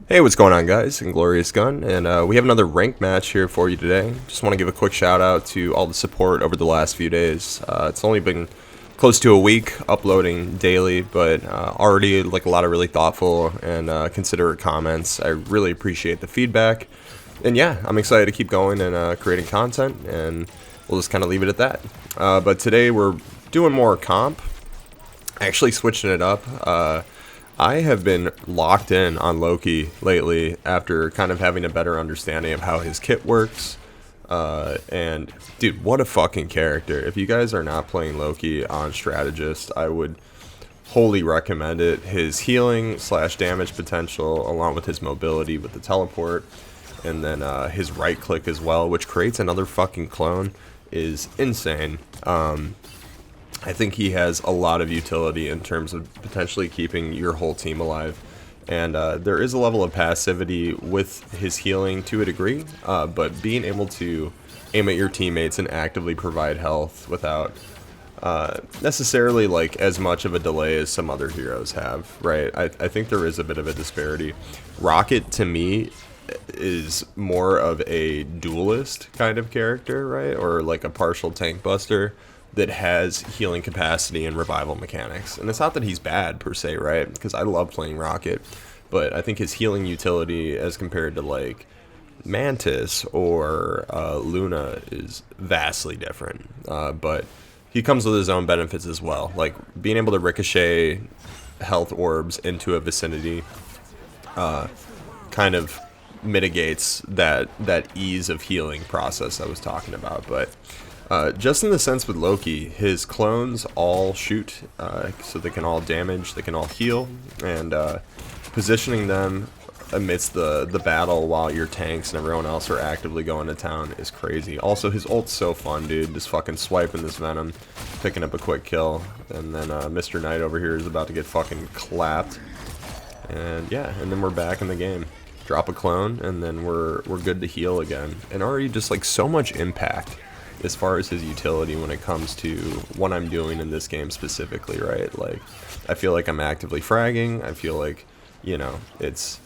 Hey, what's going on, guys? Inglorious Gun, and we have another ranked match here for you today. Just want to give a quick shout out to all the support over the last few days. It's only been close to a week uploading daily, but already like a lot of really thoughtful and considerate comments. I really appreciate the feedback, and yeah, I'm excited to keep going and creating content, and we'll just kind of leave it at that. But today we're doing more comp, actually switching it up. I have been locked in on Loki lately after kind of having a better understanding of how his kit works. And dude, what a fucking character. If you guys are not playing Loki on Strategist, I would wholly recommend it. His healing slash damage potential, along with his mobility with the teleport, and then his right click as well, which creates another fucking clone, is insane. I think he has a lot of utility in terms of potentially keeping your whole team alive. And there is a level of passivity with his healing to a degree, but being able to aim at your teammates and actively provide health without necessarily like as much of a delay as some other heroes have, right? I think there is a bit of a disparity. Rocket, to me, is more of a duelist kind of character, right? Or like a partial tank buster that has healing capacity and revival mechanics. And it's not that he's bad per se, right? Because I love playing Rocket, but I think his healing utility as compared to like Mantis or Luna is vastly different. But he comes with his own benefits as well, like being able to ricochet health orbs into a vicinity kind of mitigates that ease of healing process I was talking about. But just in the sense with Loki, his clones all shoot, so they can all damage, they can all heal, and positioning them amidst the battle while your tanks and everyone else are actively going to town is crazy. Also, his ult's so fun, dude. Just fucking swiping this Venom, picking up a quick kill, and then Mr. Knight over here is about to get fucking clapped. And yeah, and then we're back in the game. Drop a clone, and then we're good to heal again. And already just like so much impact as far as his utility when it comes to what I'm doing in this game specifically, right? Like, I feel like I'm actively fragging. I feel like, you know, it's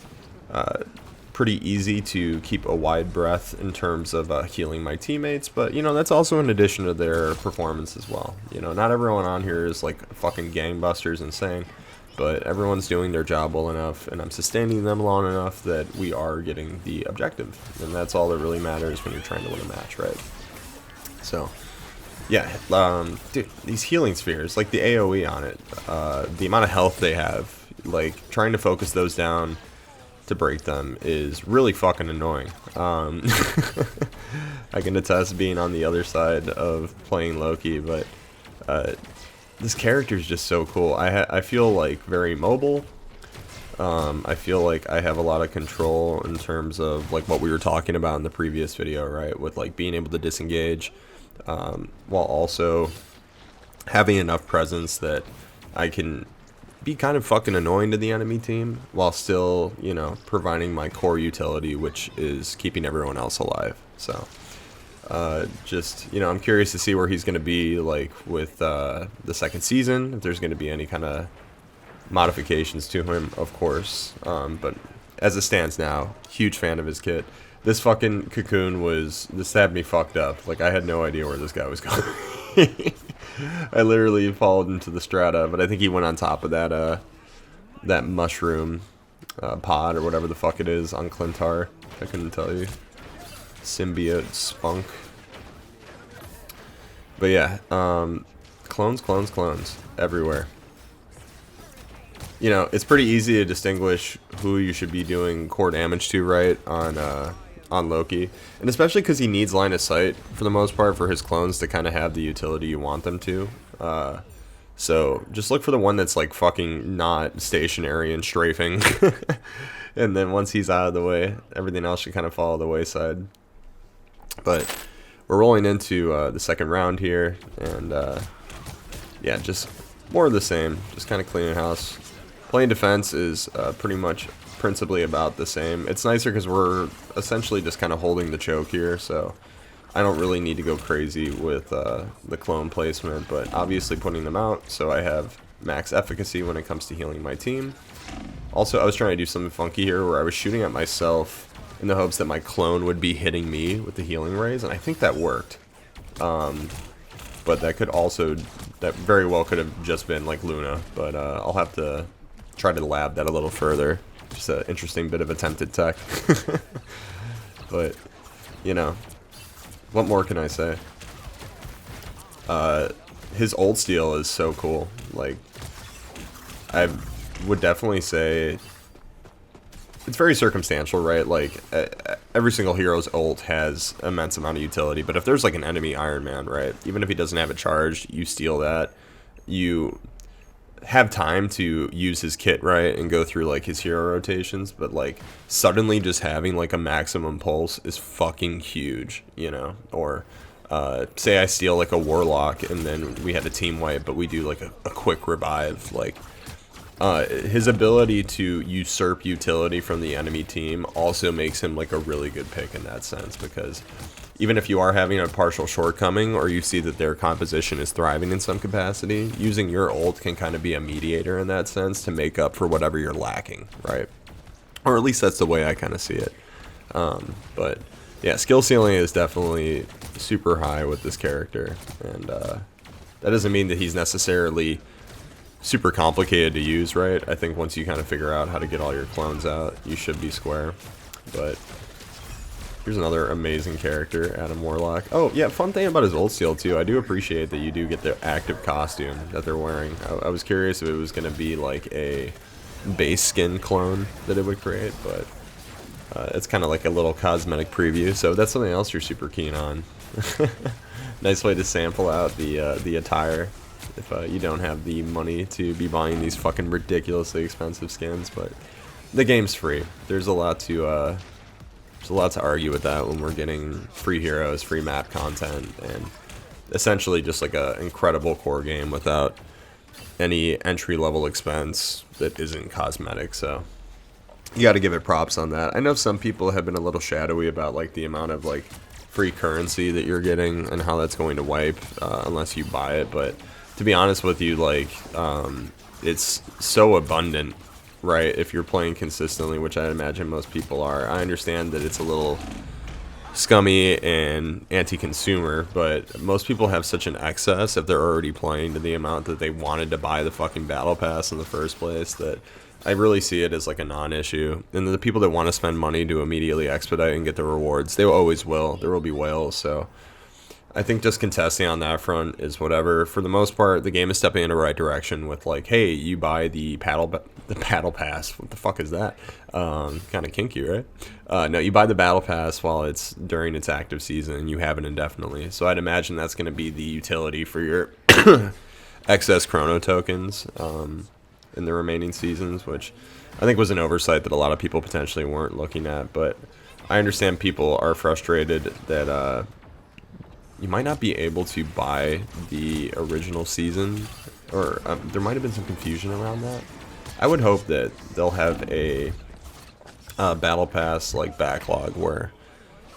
pretty easy to keep a wide breadth in terms of healing my teammates, but, you know, that's also in addition to their performance as well. You know, not everyone on here is, like, fucking gangbusters insane, but everyone's doing their job well enough, and I'm sustaining them long enough that we are getting the objective, and that's all that really matters when you're trying to win a match, right? So, yeah, dude, these healing spheres, like the AoE on it, the amount of health they have, like, trying to focus those down to break them is really fucking annoying. I can attest being on the other side of playing Loki, but this character is just so cool. I feel like very mobile. I feel like I have a lot of control in terms of like what we were talking about in the previous video, right? With like being able to disengage, while also having enough presence that I can be kind of fucking annoying to the enemy team while still, you know, providing my core utility, which is keeping everyone else alive. So just, you know, I'm curious to see where he's going to be like with the second season, if there's going to be any kind of modifications to him, of course. But as it stands now, huge fan of his kit. This fucking cocoon this had me fucked up. Like, I had no idea where this guy was going. I literally followed into the strata, but I think he went on top of that mushroom pod or whatever the fuck it is on Clintar. I couldn't tell you. Symbiote spunk. But yeah, clones everywhere. You know, it's pretty easy to distinguish who you should be doing core damage to, right, on Loki. And especially because he needs line of sight, for the most part, for his clones to kind of have the utility you want them to. So just look for the one that's, like, fucking not stationary and strafing. And then once he's out of the way, everything else should kind of follow the wayside. But we're rolling into the second round here, and yeah, just more of the same. Just kind of cleaning house. Playing defense is pretty much principally about the same. It's nicer because we're essentially just kind of holding the choke here, so I don't really need to go crazy with the clone placement, but obviously putting them out, so I have max efficacy when it comes to healing my team. Also, I was trying to do something funky here where I was shooting at myself in the hopes that my clone would be hitting me with the healing rays, and I think that worked. But that could also, that very well could have just been like Luna, but I'll have to try to lab that a little further. Just an interesting bit of attempted tech. But, you know, what more can I say? His old steal is so cool. Like, I would definitely say it's very circumstantial, right? Like, every single hero's ult has immense amount of utility, but if there's like an enemy Iron Man, right, even if he doesn't have it charged, you steal that, you have time to use his kit, right, and go through like his hero rotations, but like suddenly just having like a maximum pulse is fucking huge, you know? Or say I steal like a warlock and then we had a team wipe, but we do like a quick revive. Like his ability to usurp utility from the enemy team also makes him like a really good pick in that sense, because even if you are having a partial shortcoming or you see that their composition is thriving in some capacity, using your ult can kind of be a mediator in that sense to make up for whatever you're lacking, right? Or at least that's the way I kind of see it. But yeah, skill ceiling is definitely super high with this character, and that doesn't mean that he's necessarily super complicated to use, right? I think once you kind of figure out how to get all your clones out, you should be square. But here's another amazing character, Adam Warlock. Oh, yeah, fun thing about his old steal, too. I do appreciate that you do get the active costume that they're wearing. I was curious if it was going to be like a base skin clone that it would create, but it's kind of like a little cosmetic preview, so that's something else you're super keen on. Nice way to sample out the attire if you don't have the money to be buying these fucking ridiculously expensive skins, but the game's free. There's a lot to argue with that when we're getting free heroes, free map content, and essentially just like a incredible core game without any entry-level expense that isn't cosmetic. So you got to give it props on that. I know some people have been a little shadowy about like the amount of like free currency that you're getting and how that's going to wipe unless you buy it, but to be honest with you, like it's so abundant, right? If you're playing consistently, which I imagine most people are. I understand that it's a little scummy and anti-consumer, but most people have such an excess if they're already playing to the amount that they wanted to buy the fucking battle pass in the first place, that I really see it as like a non-issue. And the people that want to spend money to immediately expedite and get the rewards, they always will. There will be whales, so I think just contesting on that front is whatever. For the most part, the game is stepping in the right direction with like, hey, you buy the battle pass. What the fuck is that? Kind of kinky, right? No, you buy the battle pass while it's during its active season. You have it indefinitely. So I'd imagine that's going to be the utility for your excess chrono tokens in the remaining seasons, which I think was an oversight that a lot of people potentially weren't looking at. But I understand people are frustrated that you might not be able to buy the original season, or there might have been some confusion around that. I would hope that they'll have a battle pass like backlog where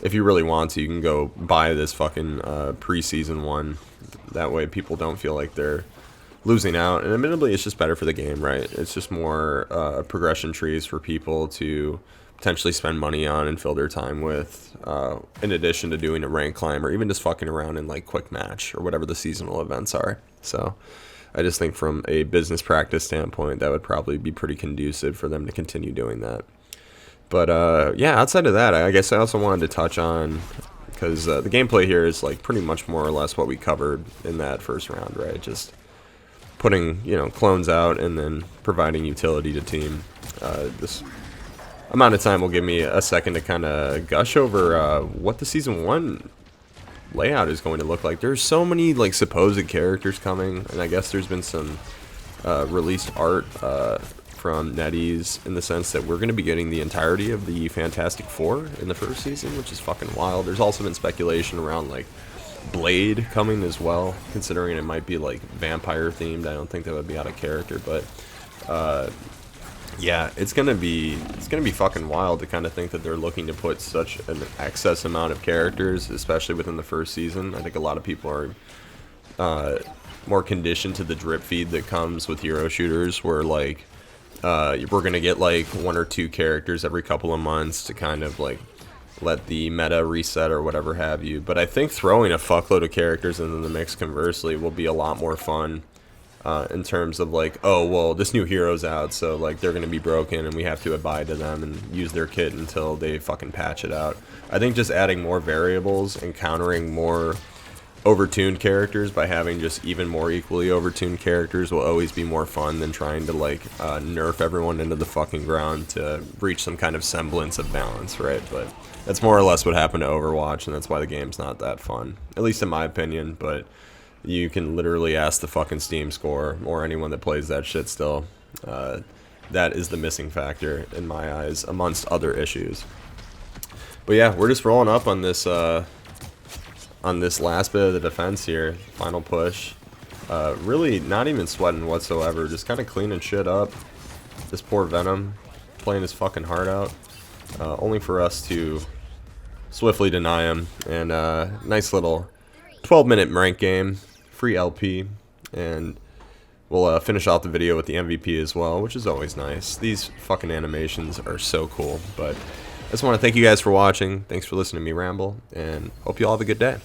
if you really want to, you can go buy this fucking preseason one. That way people don't feel like they're losing out, and admittedly it's just better for the game, right? It's just more progression trees for people to potentially spend money on and fill their time with, in addition to doing a rank climb or even just fucking around in like quick match or whatever the seasonal events are. So I just think from a business practice standpoint that would probably be pretty conducive for them to continue doing that. But yeah, outside of that, I guess I also wanted to touch on, because the gameplay here is like pretty much more or less what we covered in that first round, right? Just putting, you know, clones out and then providing utility to team. This amount of time will give me a second to kind of gush over what the Season 1 layout is going to look like. There's so many, like, supposed characters coming, and I guess there's been some released art from NetEase in the sense that we're going to be getting the entirety of the Fantastic Four in the first season, which is fucking wild. There's also been speculation around, like, Blade coming as well, considering it might be, like, vampire-themed. I don't think that would be out of character, but yeah, it's gonna be fucking wild to kind of think that they're looking to put such an excess amount of characters, especially within the first season. I think a lot of people are more conditioned to the drip feed that comes with hero shooters, where like we're gonna get like 1 or 2 characters every couple of months to kind of like let the meta reset or whatever have you. But I think throwing a fuckload of characters into the mix conversely will be a lot more fun in terms of like, oh well, this new hero's out, so like they're gonna be broken and we have to abide to them and use their kit until they fucking patch it out. I think just adding more variables and countering more overtuned characters by having just even more equally overtuned characters will always be more fun than trying to like nerf everyone into the fucking ground to reach some kind of semblance of balance, right? But that's more or less what happened to Overwatch, and that's why the game's not that fun, at least in my opinion. But you can literally ask the fucking Steam score or anyone that plays that shit still. That is the missing factor in my eyes, amongst other issues. But yeah, we're just rolling up on this last bit of the defense here. Final push. Really not even sweating whatsoever, just kind of cleaning shit up. This poor Venom playing his fucking heart out, only for us to swiftly deny him. And nice little 12-minute rank game, free LP, and we'll finish off the video with the MVP as well, which is always nice. These fucking animations are so cool. But I just want to thank you guys for watching. Thanks for listening to me ramble, and hope you all have a good day.